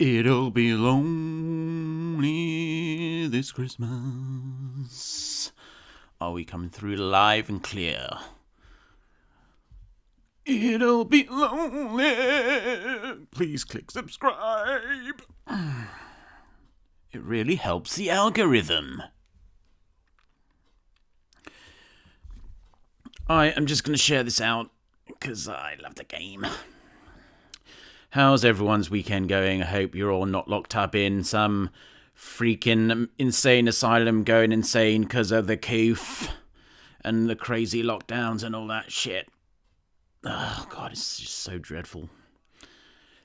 It'll be lonely this Christmas. Are we coming through live and clear? It'll be lonely. Please click subscribe. It really helps the algorithm. I am just going to share this out because I love the game. How's everyone's weekend going? I hope you're all not locked up in some freaking insane asylum going insane because of the coof and the crazy lockdowns and all that shit. Oh, God, it's just so dreadful.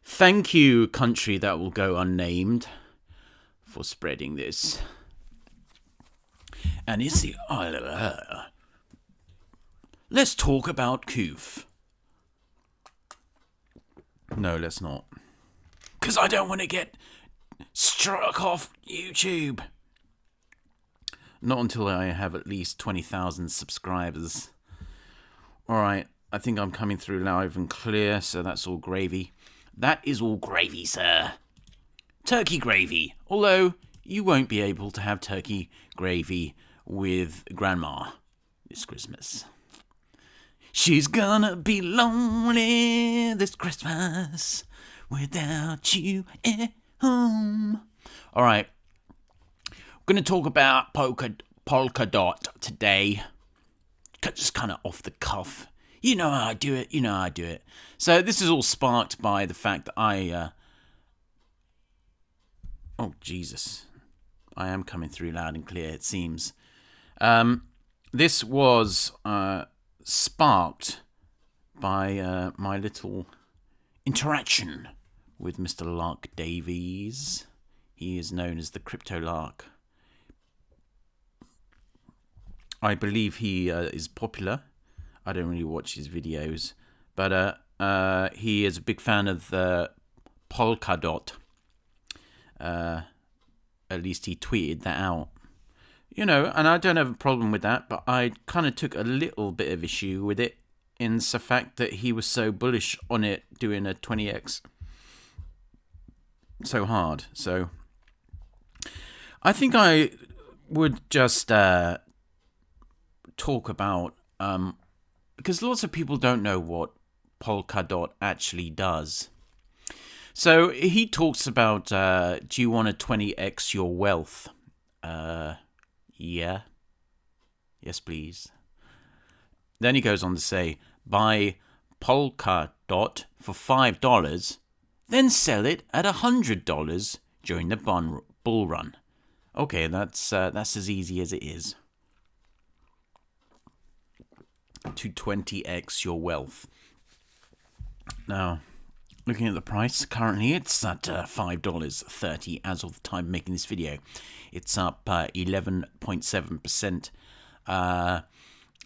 Thank you, country that will go unnamed, for spreading this. And it's the... Let's talk about coof. No, let's not. Because I don't want to get struck off YouTube. Not until I have at least 20,000 subscribers. Alright, I think I'm coming through live and clear, so that's all gravy. That is all gravy, sir. Turkey gravy. Although, you won't be able to have turkey gravy with Grandma this Christmas. She's gonna be lonely this Christmas without you at home. Alright. We're going to talk about Polkadot today. Just kind of off the cuff. You know how I do it. So this is all sparked by the fact that oh, Jesus. I am coming through loud and clear, it seems. This was... sparked by my little interaction with Mr. Lark Davies. He is known as the Crypto Lark. I believe he is popular. I don't really watch his videos, but he is a big fan of Polkadot. At least he tweeted that out. You know, and I don't have a problem with that, but I kind of took a little bit of issue with it in the fact that he was so bullish on it doing a 20x so hard. So I think I would just talk about, because lots of people don't know what Polkadot actually does. So he talks about, do you want to 20x your wealth? Yeah. Yes, please. Then he goes on to say, buy Polkadot for $5, then sell it at $100 during the bull run. Okay, that's as easy as it is. To 20x your wealth. Now, looking at the price, currently it's at $5.30 as of the time of making this video. It's up 11.7%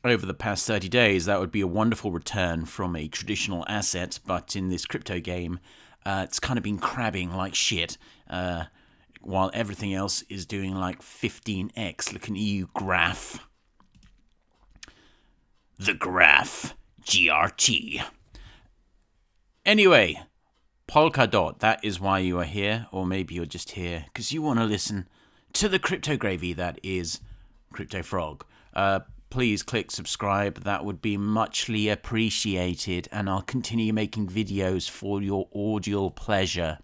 over the past 30 days. That would be a wonderful return from a traditional asset, but in this crypto game, it's kind of been crabbing like shit, while everything else is doing like 15x. Looking at you, Graph. The Graph. GRT. Anyway, Polkadot, that is why you are here, or maybe you're just here because you want to listen to the crypto gravy that is Crypto Frog. Please click subscribe, that would be muchly appreciated, and I'll continue making videos for your audio pleasure.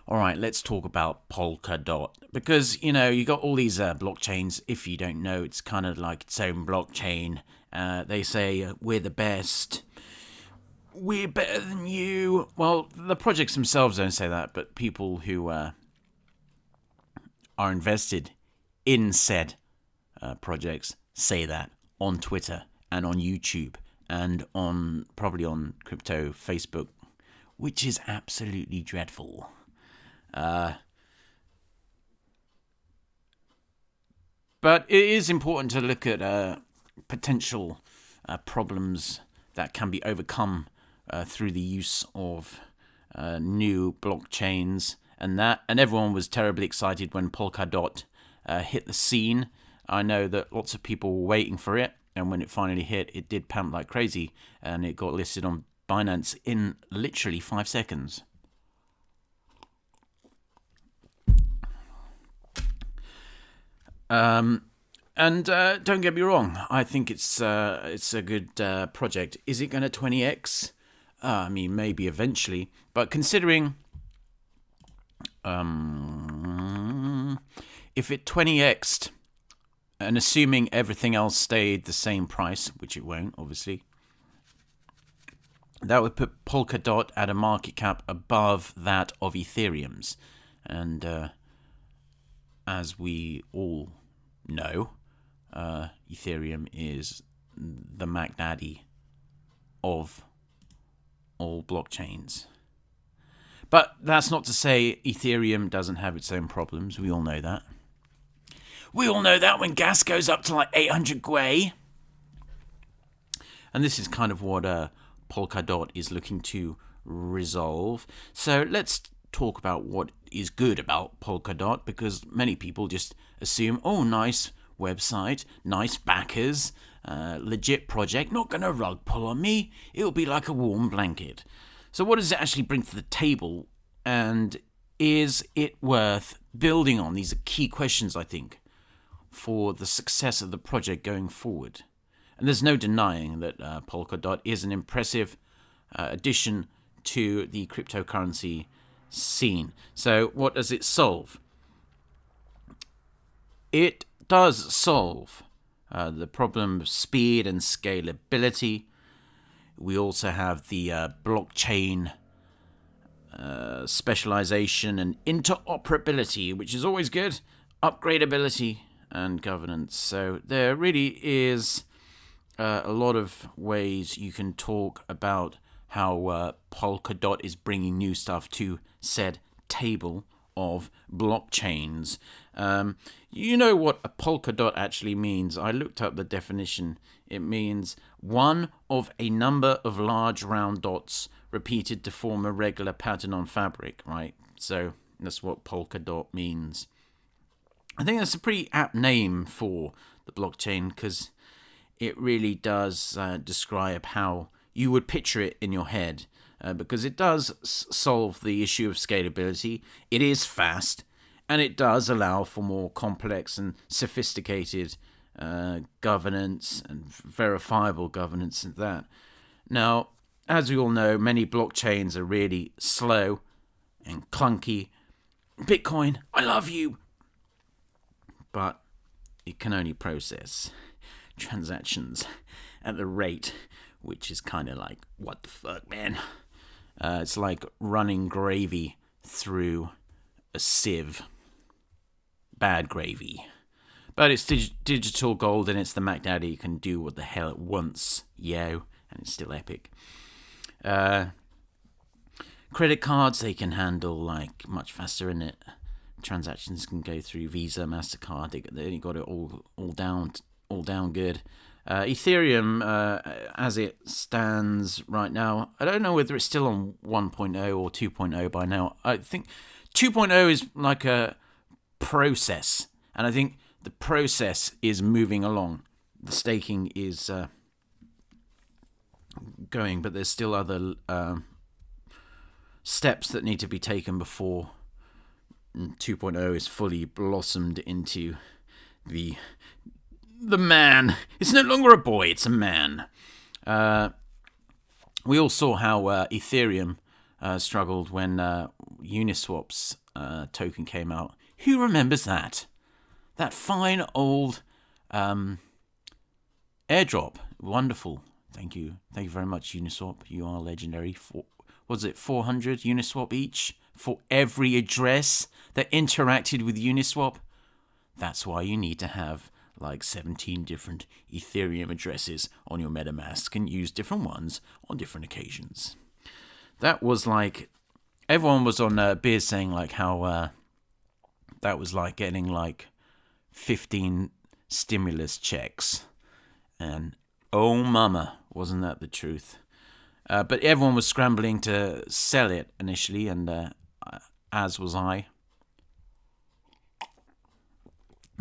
Alright, let's talk about Polkadot, because, you know, you got all these blockchains. If you don't know, it's kind of like its own blockchain. They say, we're the best. We're better than you. Well, the projects themselves don't say that, but people who are invested in said projects say that on Twitter and on YouTube and on probably on crypto Facebook, which is absolutely dreadful. But it is important to look at potential problems that can be overcome through the use of new blockchains and that. And everyone was terribly excited when Polkadot hit the scene. I know that lots of people were waiting for it, and when it finally hit, it did pump like crazy, and it got listed on Binance in literally 5 seconds. And don't get me wrong, I think it's a good project. Is it going to 20x? I mean, maybe eventually, but considering if it 20x'd, and assuming everything else stayed the same price, which it won't, obviously, that would put Polkadot at a market cap above that of Ethereum's. And as we all know, Ethereum is the McDaddy of all blockchains. But that's not to say Ethereum doesn't have its own problems. We all know that. We all know that when gas goes up to like 800 GWh. And this is kind of what Polkadot is looking to resolve. So let's talk about what is good about Polkadot, because many people just assume, oh, nice website, nice backers, legit project, not going to rug pull on me. It'll be like a warm blanket. So what does it actually bring to the table? And is it worth building on? These are key questions, I think, for the success of the project going forward. And there's no denying that Polkadot is an impressive addition to the cryptocurrency scene. So what does it solve? It does solve the problem of speed and scalability. We also have the blockchain specialization and interoperability, which is always good, upgradability and governance. So there really is a lot of ways you can talk about how Polkadot is bringing new stuff to said table of blockchains. You know what a Polkadot actually means? I looked up the definition. It means one of a number of large round dots repeated to form a regular pattern on fabric, right? So that's what Polkadot means. I think that's a pretty apt name for the blockchain, because it really does describe how you would picture it in your head, because it does solve the issue of scalability. It is fast, and it does allow for more complex and sophisticated governance and verifiable governance and that. Now, as we all know, many blockchains are really slow and clunky. Bitcoin, I love you, but it can only process transactions at the rate which is kind of like, what the fuck, man? It's like running gravy through a sieve. Bad gravy. But it's digital gold, and it's the McDaddy. You can do what the hell it wants, yo, and it's still epic. Credit cards, they can handle like much faster in it. Transactions can go through Visa, MasterCard. They got it all down good. Ethereum, as it stands right now, I don't know whether it's still on 1.0 or 2.0 by now. I think 2.0 is like a process, and I think the process is moving along. The staking is going, but there's still other steps that need to be taken before 2.0 is fully blossomed into the man. It's no longer a boy, it's a man. We all saw how Ethereum struggled when Uniswap's token came out. Who remembers that? That fine old airdrop. Wonderful. Thank you very much, Uniswap. You are legendary. Was it 400 Uniswap each for every address that interacted with Uniswap? That's why you need to have like 17 different Ethereum addresses on your MetaMask and use different ones on different occasions. That was like, everyone was on Beers saying like how that was like getting like 15 stimulus checks. And oh mama, wasn't that the truth? But everyone was scrambling to sell it initially, and as was I.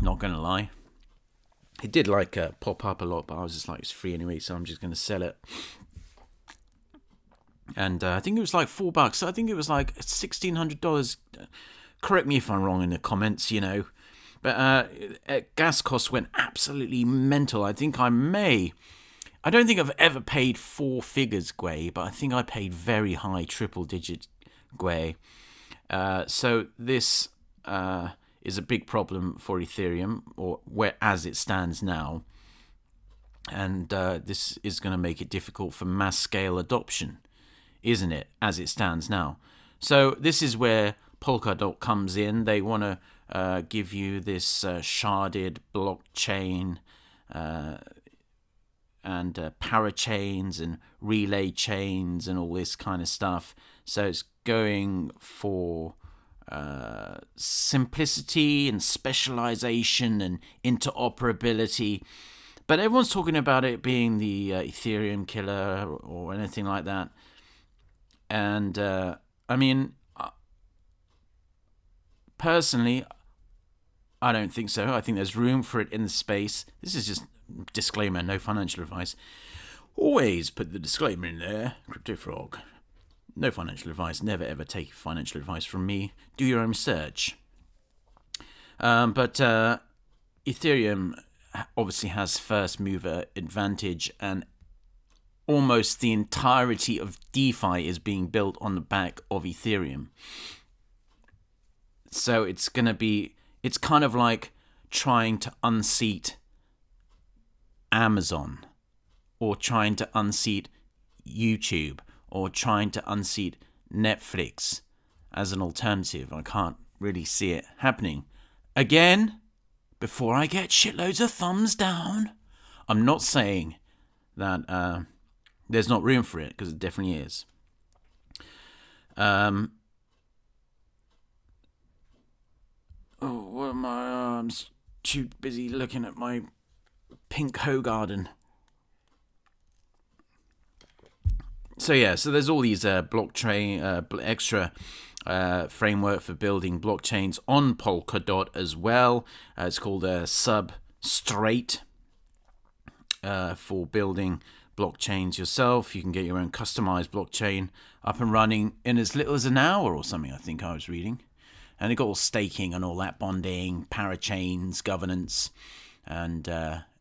Not going to lie. It did like pop up a lot, but I was just like, it's free anyway, so I'm just going to sell it. And I think it was like $4. I think it was like $1,600. Correct me if I'm wrong in the comments, you know. But gas costs went absolutely mental. I don't think I've ever paid four figures Gwei, but I think I paid very high triple-digit Gwei. So this is a big problem for Ethereum, or where as it stands now. And this is going to make it difficult for mass-scale adoption, isn't it, as it stands now? So this is where Polkadot comes in. They want to give you this sharded blockchain and parachains and relay chains and all this kind of stuff. So it's going for simplicity and specialization and interoperability. But everyone's talking about it being the Ethereum killer or anything like that. And I mean, personally, I don't think so. I think there's room for it in the space. This is just disclaimer, no financial advice. Always put the disclaimer in there, CryptoFrog. No financial advice. Never ever take financial advice from me. Do your own research. But Ethereum obviously has first mover advantage, and almost the entirety of DeFi is being built on the back of Ethereum. So it's kind of like trying to unseat Amazon, or trying to unseat YouTube, or trying to unseat Netflix as an alternative. I can't really see it happening. Again, before I get shitloads of thumbs down, I'm not saying that there's not room for it, because it definitely is. Oh, what are my arms? Too busy looking at my pink hoe garden. So yeah, so there's all these blockchain extra framework for building blockchains on Polkadot as well. It's called a substrate for building blockchains yourself. You can get your own customized blockchain up and running in as little as an hour or something, I think I was reading. And it got all staking and all that, bonding, parachains, governance, and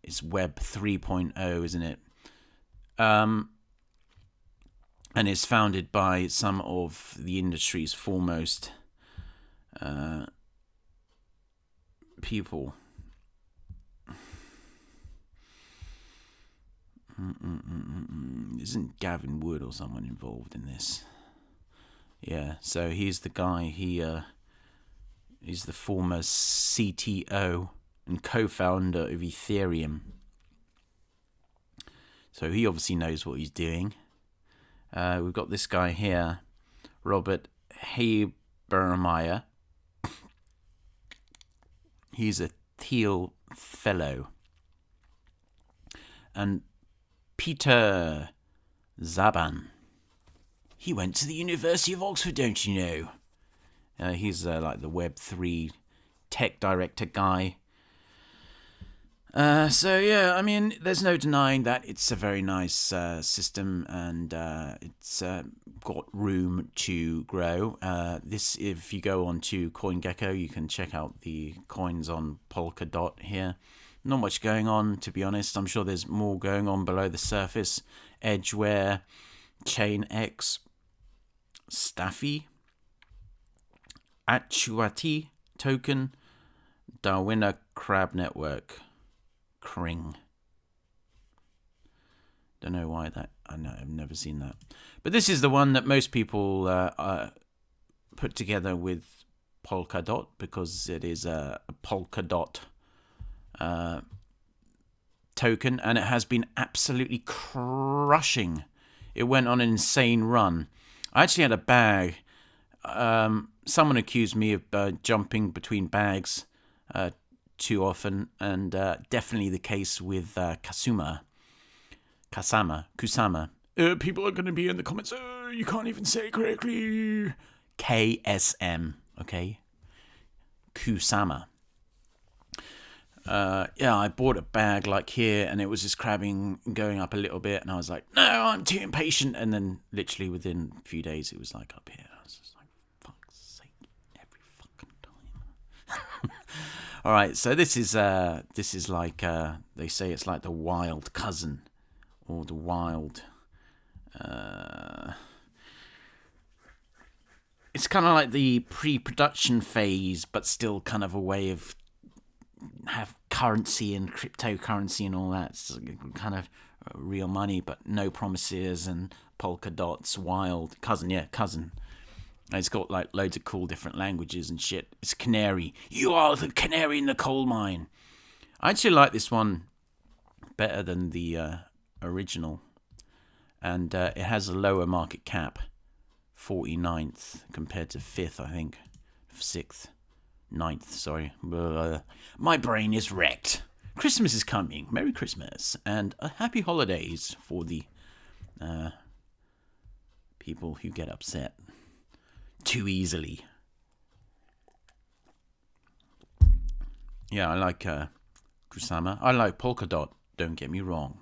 it's Web 3.0, isn't it? And it's founded by some of the industry's foremost people. Isn't Gavin Wood or someone involved in this? Yeah, so he's the guy. He's the former CTO and co-founder of Ethereum. So he obviously knows what he's doing. We've got this guy here, Robert Habermeyer. He's a Thiel Fellow. And Peter Zaban. He went to the University of Oxford, don't you know? He's like the Web3 tech director guy. So yeah, I mean, there's no denying that it's a very nice system, and it's got room to grow. If you go onto CoinGecko, you can check out the coins on Polkadot here. Not much going on, to be honest. I'm sure there's more going on below the surface. Edgeware, ChainX, Staffy, Actuati token, Darwina Crab Network, Kring. Don't know why that. I know, I've never seen that. But this is the one that most people put together with Polkadot, because it is a Polkadot token, and it has been absolutely crushing. It went on an insane run. I actually had a bag. Someone accused me of jumping between bags too often, and definitely the case with Kusama. People are going to be in the comments, you can't even say it correctly. KSM, okay? Kusama. Yeah, I bought a bag like here, and it was just crabbing, going up a little bit, and I was like, no, I'm too impatient. And then literally within a few days, it was like up here. I was just like, fuck's sake, every fucking time. All right, so this is like they say it's like the wild cousin, or the wild. It's kind of like the pre-production phase, but still kind of a way of have currency and cryptocurrency and all that. It's kind of real money, but no promises, and Polkadot's wild cousin. Yeah, cousin. It's got like loads of cool different languages and shit. It's a canary. You are the canary in the coal mine. I actually like this one better than the original. And it has a lower market cap. 49th compared to 5th, I think. 6th. 9th, sorry. My brain is wrecked. Christmas is coming. Merry Christmas. And happy holidays for the people who get upset too easily. Yeah, I like Kusama. I like Polkadot, don't get me wrong.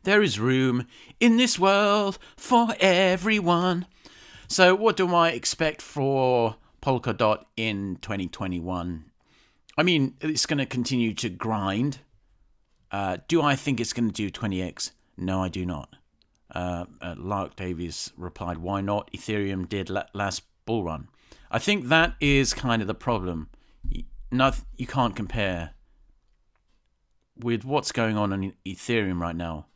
There is room in this world for everyone. So what do I expect for Polkadot in 2021? I mean, it's going to continue to grind. Do I think it's going to do 20x? No, I do not. Lark Davies replied, why not? Ethereum did last bull run. I think that is kind of the problem. You can't compare with what's going on Ethereum right now.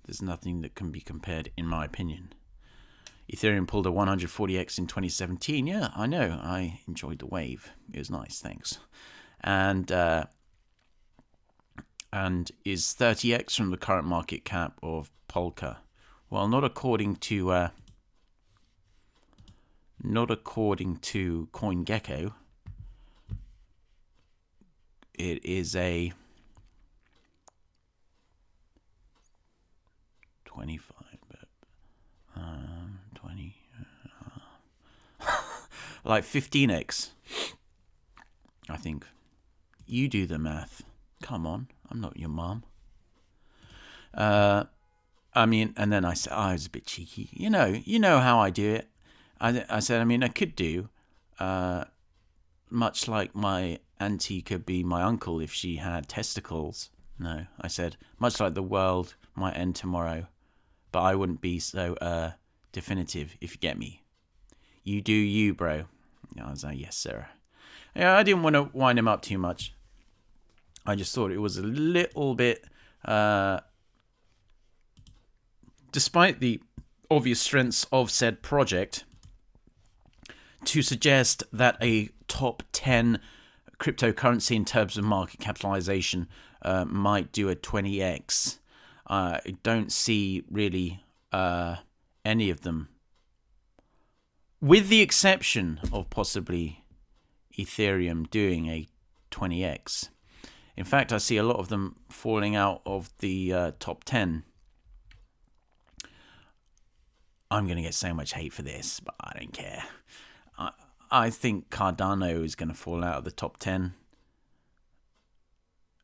There's nothing that can be compared, in my opinion. Ethereum pulled a 140x in 2017. Yeah, I know. I enjoyed the wave. It was nice, thanks. And is 30x from the current market cap of Polka? Well, not according to CoinGecko. It is a 25, 20, like 15x, I think. You do the math. Come on, I'm not your mom. I mean, and then I said, I was a bit cheeky. You know how I do it. I said, I mean, I could do, much like my auntie could be my uncle if she had testicles. No, I said, much like the world might end tomorrow, but I wouldn't be so definitive, if you get me. You do you, bro. I was like, yes, sir. Yeah, I didn't want to wind him up too much. I just thought it was a little bit, despite the obvious strengths of said project, to suggest that a top 10 cryptocurrency in terms of market capitalization might do a 20x. I don't see really any of them, with the exception of possibly Ethereum doing a 20x. In fact, I see a lot of them falling out of the top 10. I'm going to get so much hate for this, but I don't care. I think Cardano is going to fall out of the top 10.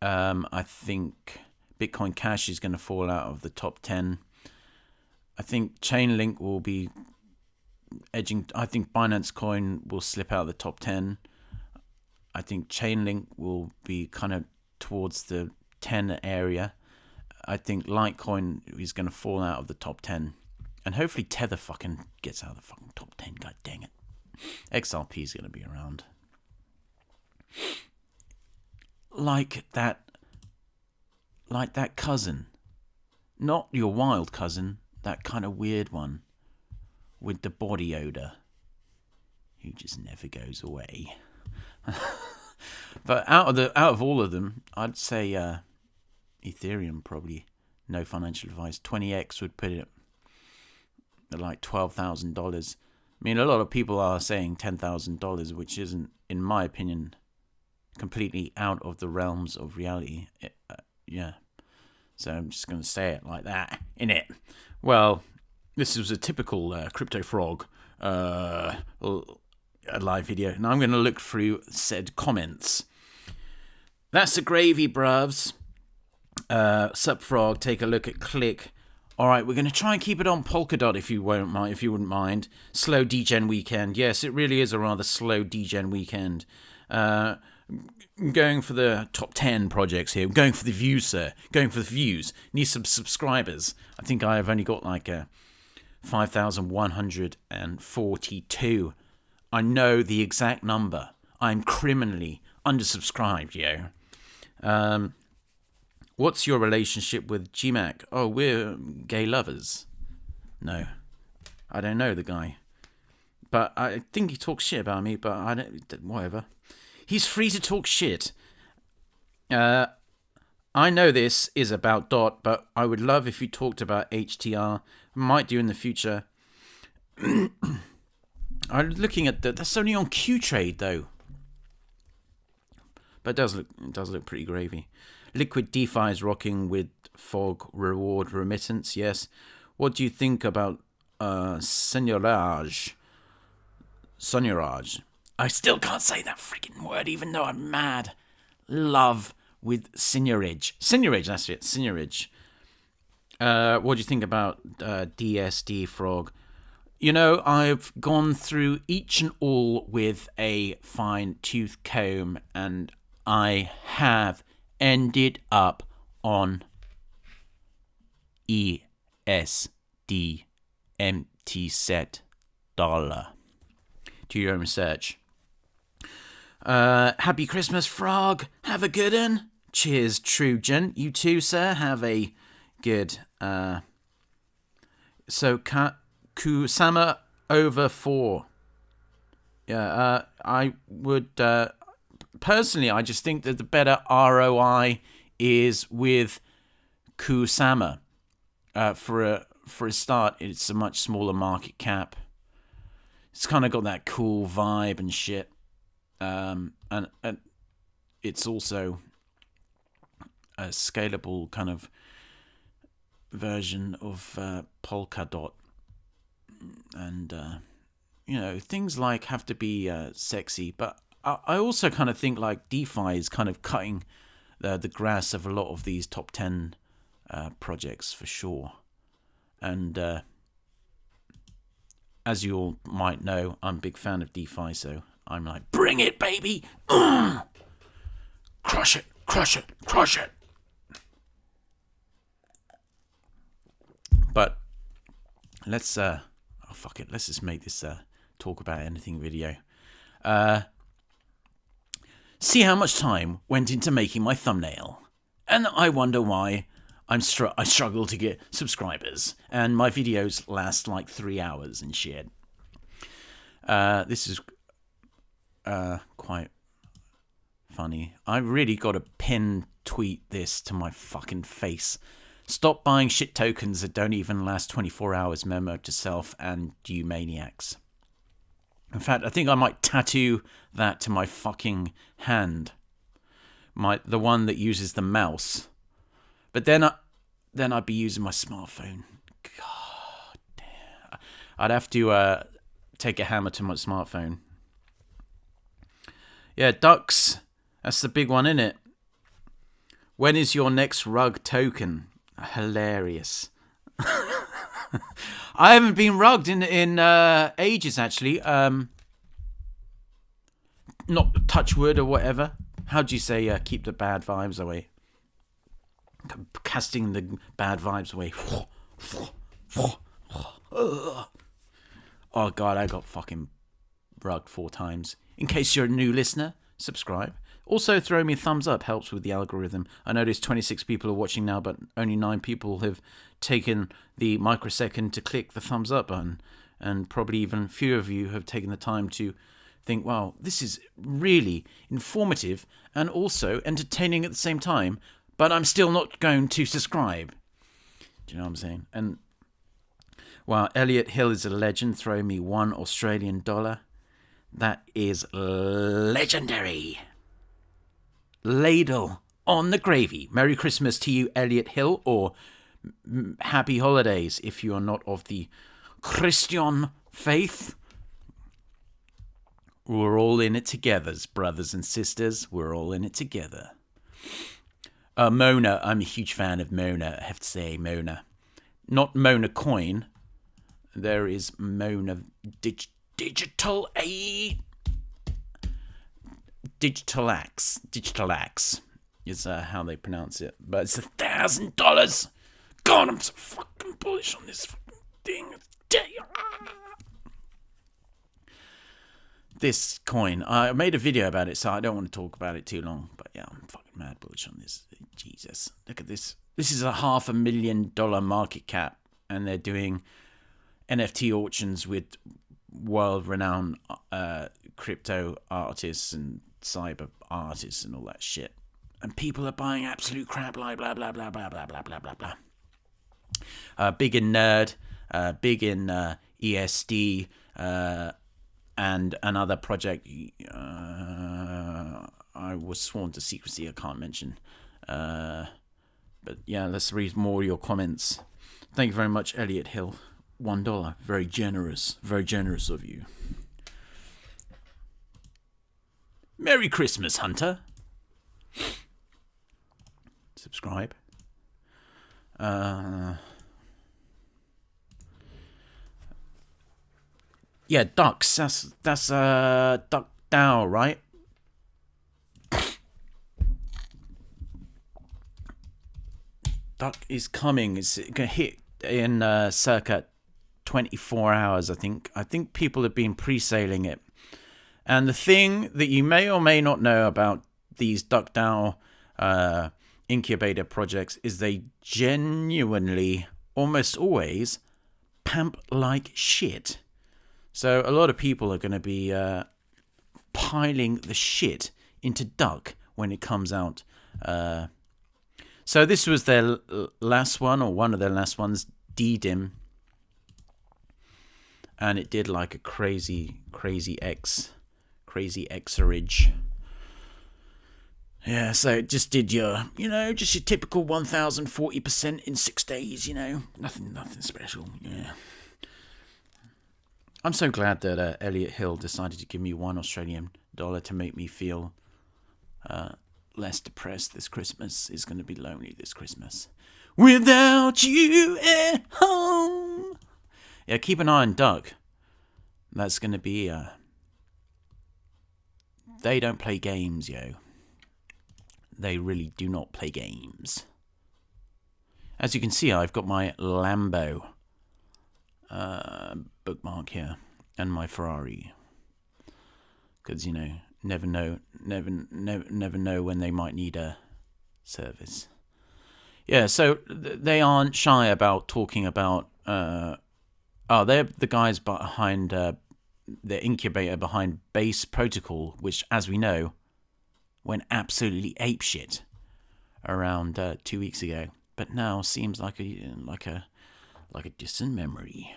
I think Bitcoin Cash is going to fall out of the top 10. I think Chainlink will be edging. I think Binance Coin will slip out of the top 10. I think Chainlink will be kind of towards the 10 area. I think Litecoin is going to fall out of the top 10. And hopefully Tether fucking gets out of the fucking top 10. God dang it. XRP is going to be around. Like that cousin. Not your wild cousin. That kind of weird one. With the body odor. Who just never goes away. But out of all of them, I'd say Ethereum probably. No financial advice. 20x would put it at like $12,000. I mean, a lot of people are saying $10,000, which isn't, in my opinion, completely out of the realms of reality. Yeah. So I'm just going to say it like that, innit? Well, this was a typical Crypto Frog live video. Now I'm going to look through said comments. That's the gravy, bruvs. Sup, Frog. Take a look at Click All right, we're going to try and keep it on Polkadot if you wouldn't mind. Slow degen weekend. Yes, it really is a rather slow degen weekend. Going for the top 10 projects here. Going for the views, sir. Going for the views. Need some subscribers. I think I have only got like 5,142. I know the exact number. I'm criminally undersubscribed, yo. What's your relationship with GMAC? Oh, we're gay lovers. No, I don't know the guy. But I think he talks shit about me, but I don't... Whatever. He's free to talk shit. I know this is about Dot, but I would love if you talked about HTR. Might do in the future. I'm looking at that's only on Qtrade though. But it does look pretty gravy. Liquid DeFi is rocking with fog reward remittance. Yes. What do you think about seigneurage? Seigneurage. I still can't say that freaking word, even though I'm mad. Love with seigneurage. Seigneurage, that's it. Seigneurage. What do you think about DSD Frog? You know, I've gone through each and all with a fine-tooth comb, and I have ended up on ESD empty set dollar. Do your own research. Happy Christmas, Frog. Have a good one. Cheers, Trujan. You too, sir. Have a good. So, Kusama over 4. Yeah, I would. Personally, I just think that the better ROI is with Kusama. For a start, it's a much smaller market cap. It's kind of got that cool vibe and shit. And it's also a scalable kind of version of Polkadot. And, things like have to be sexy. But I also kind of think like DeFi is kind of cutting the grass of a lot of these top 10 projects for sure. And as you all might know, I'm a big fan of DeFi, so I'm like, bring it, baby! Crush it, crush it, crush it! But let's, fuck it, let's just make this talk about anything video. See how much time went into making my thumbnail. And I wonder why I struggle to get subscribers. And my videos last like 3 hours and shit. This is quite funny. I really got to pin tweet this to my fucking face. Stop buying shit tokens that don't even last 24 hours, memo to self and you maniacs. In fact, I think I might tattoo that to my fucking hand. The one that uses the mouse. But then I'd be using my smartphone. God damn. I'd have to take a hammer to my smartphone. Yeah, ducks. That's the big one, innit? When is your next rug token? Hilarious. I haven't been rugged in ages, actually. Not touch wood or whatever. How do you say keep the bad vibes away? Casting the bad vibes away. Oh god, I got fucking rugged 4 times. In case you're a new listener, subscribe. Also, throw me a thumbs up, helps with the algorithm. I noticed 26 people are watching now, but only 9 people have taken the microsecond to click the thumbs up button. And probably even few of you have taken the time to think, wow, this is really informative and also entertaining at the same time, but I'm still not going to subscribe. Do you know what I'm saying? And, wow, Elliot Hill is a legend. Throw me $1 Australian. That is legendary. Ladle on the gravy. Merry Christmas to you, Elliot Hill, or happy holidays if you are not of the Christian faith. We're all in it together, brothers and sisters. We're all in it together. Mona, I'm a huge fan of Mona. I have to say, Mona. not Mona Coin. There is Mona Digital Axe is how they pronounce it, but it's $1,000. God, I'm so fucking bullish on this fucking thing. This coin, I made a video about it, so I don't want to talk about it too long. But yeah, I'm fucking mad bullish on this. Jesus, look at this. This is a $500,000 market cap, and they're doing NFT auctions with world-renowned crypto artists and cyber artists and all that shit. And people are buying absolute crap, like blah blah blah blah blah blah blah blah blah. Big in nerd, big in ESD, and another project I was sworn to secrecy. I can't mention. But yeah, let's read more of your comments. Thank you very much, Elliot Hill. $1. Very generous of you. Merry Christmas, Hunter. Subscribe. Yeah, ducks. That's Duck DAO, right? Duck is coming. It's gonna hit in circa 24 hours, I think. I think people have been pre-sailing it. And the thing that you may or may not know about these Duck DAO incubator projects is they genuinely, almost always, pamp like shit. So a lot of people are going to be piling the shit into Duck when it comes out. So this was their last one, or one of their last ones, DDIM. And it did like a crazy Xerage. Yeah, so it just did your, just your typical 1,040% in 6 days, Nothing special, yeah. I'm so glad that Elliot Hill decided to give me $1 Australian to make me feel less depressed this Christmas. It's going to be lonely this Christmas. Without you at home. Yeah, keep an eye on Doug. That's going to be... they don't play games, yo. They really do not play games. As you can see, I've got my Lambo bookmark here and my Ferrari. Because, never know when they might need a service. Yeah, so they aren't shy about talking about... they're the guys behind the incubator behind Base Protocol, which, as we know, went absolutely apeshit around 2 weeks ago, but now seems like a distant memory.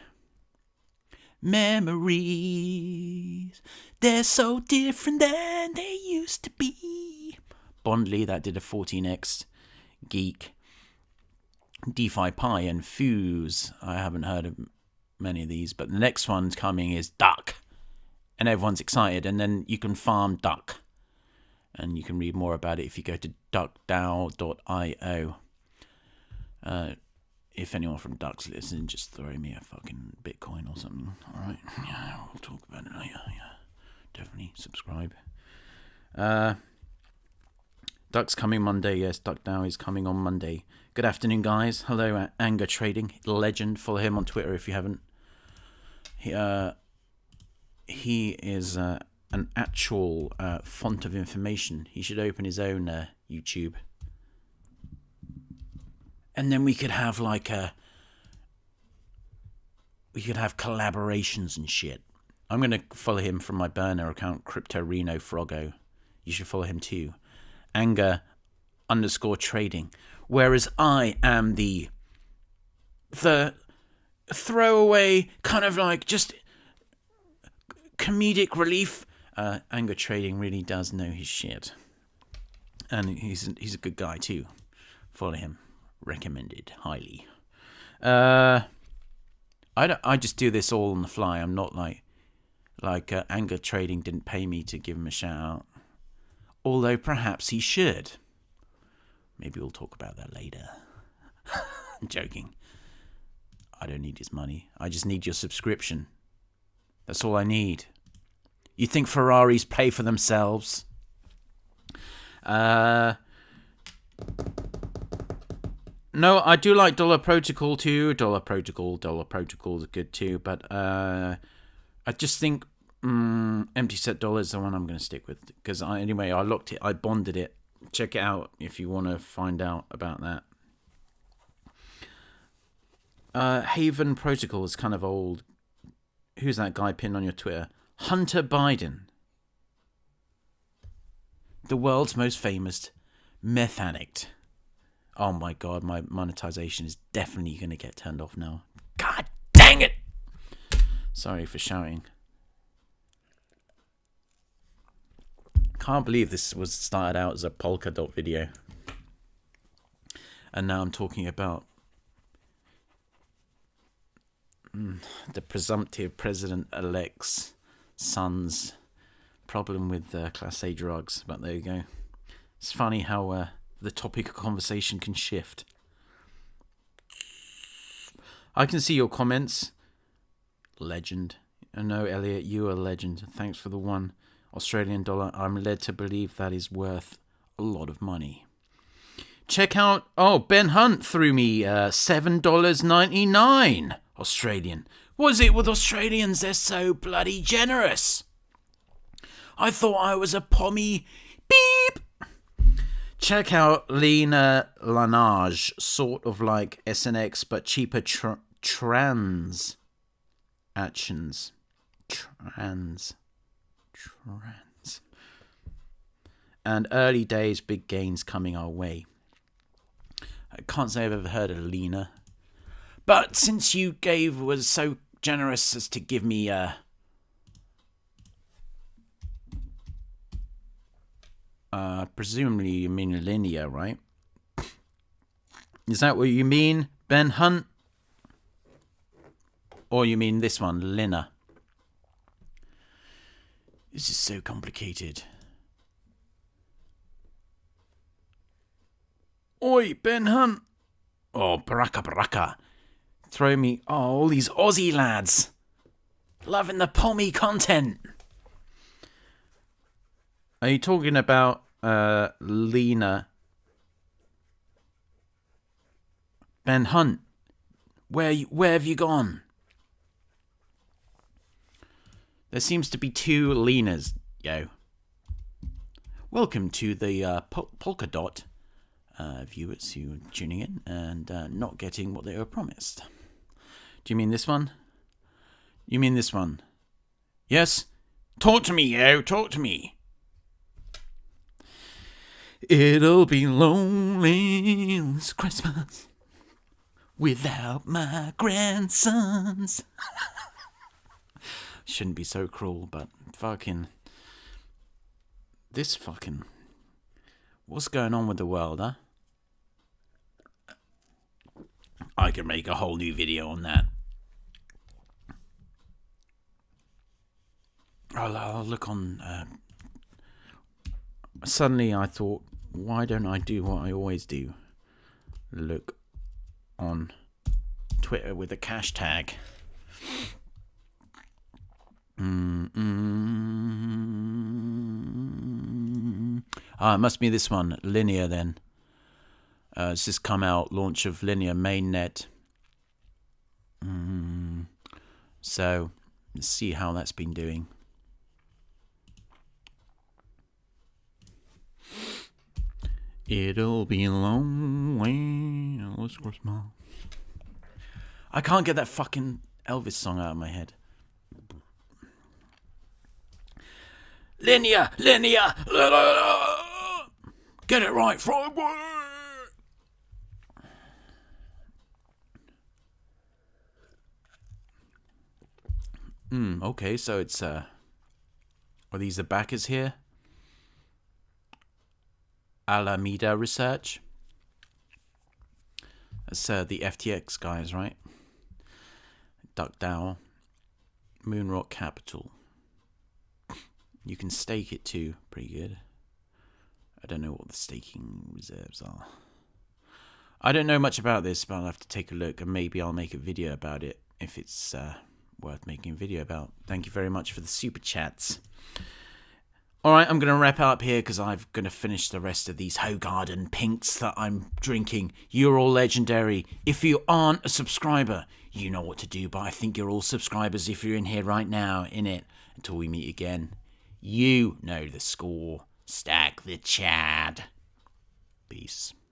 Memories, they're so different than they used to be. Bondly, that did a 14x. Geek, DeFi Pi, and Fuse. I haven't heard of many of these, but the next one's coming is Duck, and everyone's excited. And then you can farm Duck, and you can read more about it if you go to duckdao.io. If anyone from Duck's listening, just throw me a fucking Bitcoin or something. All right, yeah, we'll talk about it later. Yeah, definitely subscribe. Duck's coming Monday. Yes, Duck DAO is coming on Monday. Good afternoon, guys. Hello, Anger Trading Legend. Follow him on Twitter if you haven't. He is an actual font of information. He should open his own YouTube. And then we could have collaborations and shit. I'm going to follow him from my burner account, Crypto Reno Froggo. You should follow him too. Anger_trading. Whereas I am the throwaway, kind of like just comedic relief. Anger Trading really does know his shit. And he's a good guy too. Follow him. Recommended highly. I just do this all on the fly. I'm not like Anger Trading didn't pay me to give him a shout out. Although perhaps he should. Maybe we'll talk about that later. I'm joking. I don't need his money. I just need your subscription. That's all I need. You think Ferraris pay for themselves? No, I do like Dollar Protocol too. Dollar Protocol is good too. But I just think Empty Set Dollar is the one I'm going to stick with. Because anyway, I looked it. I bonded it. Check it out if you want to find out about that. Haven Protocol is kind of old. Who's that guy pinned on your Twitter? Hunter Biden. The world's most famous meth addict. Oh my god, my monetization is definitely going to get turned off now. God dang it! Sorry for shouting. Can't believe this was started out as a Polkadot video. And now I'm talking about the presumptive president-elect's son's problem with Class A drugs. But there you go. It's funny how the topic of conversation can shift. I can see your comments. Legend. I know, Elliot, you are a legend. Thanks for the $1 Australian. I'm led to believe that is worth a lot of money. Check out... Oh, Ben Hunt threw me $7.99 Australian. What is it with Australians? They're so bloody generous. I thought I was a pommy. Beep. Check out Lena Lanage, sort of like SNX, but cheaper trans actions. Trans. And early days, big gains coming our way. I can't say I've ever heard of Lena. But since you was so generous as to give me presumably you mean linear, right? Is that what you mean, Ben Hunt? Or you mean this one, Lina? This is so complicated. Oi, Ben Hunt! Oh, baraka. Throw me... Oh, all these Aussie lads. Loving the pommy content. Are you talking about Lena? Ben Hunt? Where have you gone? There seems to be two Lenas, yo. Welcome to the Polkadot viewers who are tuning in and not getting what they were promised. Do you mean this one? You mean this one? Yes? Talk to me, yo. Talk to me. It'll be lonely this Christmas without my grandsons. Shouldn't be so cruel, but fucking... This fucking... What's going on with the world, huh? I could make a whole new video on that. I'll look on... Suddenly I thought, why don't I do what I always do? Look on Twitter with a cash tag. It must be this one, Linear then. It's just come out, launch of Linear mainnet. So, let's see how that's been doing. It'll be lonely this Christmas. I can't get that fucking Elvis song out of my head. Linear. Get it right, Frogboy. Okay, so it's are these the backers here? Alameda Research. That's the FTX guys, right? DuckDAO. Moonrock Capital. You can stake it too. Pretty good. I don't know what the staking reserves are. I don't know much about this, but I'll have to take a look, and maybe I'll make a video about it if it's worth making a video about. Thank you very much for the super chats. Alright, I'm going to wrap up here because I'm going to finish the rest of these Hoegaarden pinks that I'm drinking. You're all legendary. If you aren't a subscriber, you know what to do, but I think you're all subscribers if you're in here right now, innit? Until we meet again, you know the score. Stack the Chad. Peace.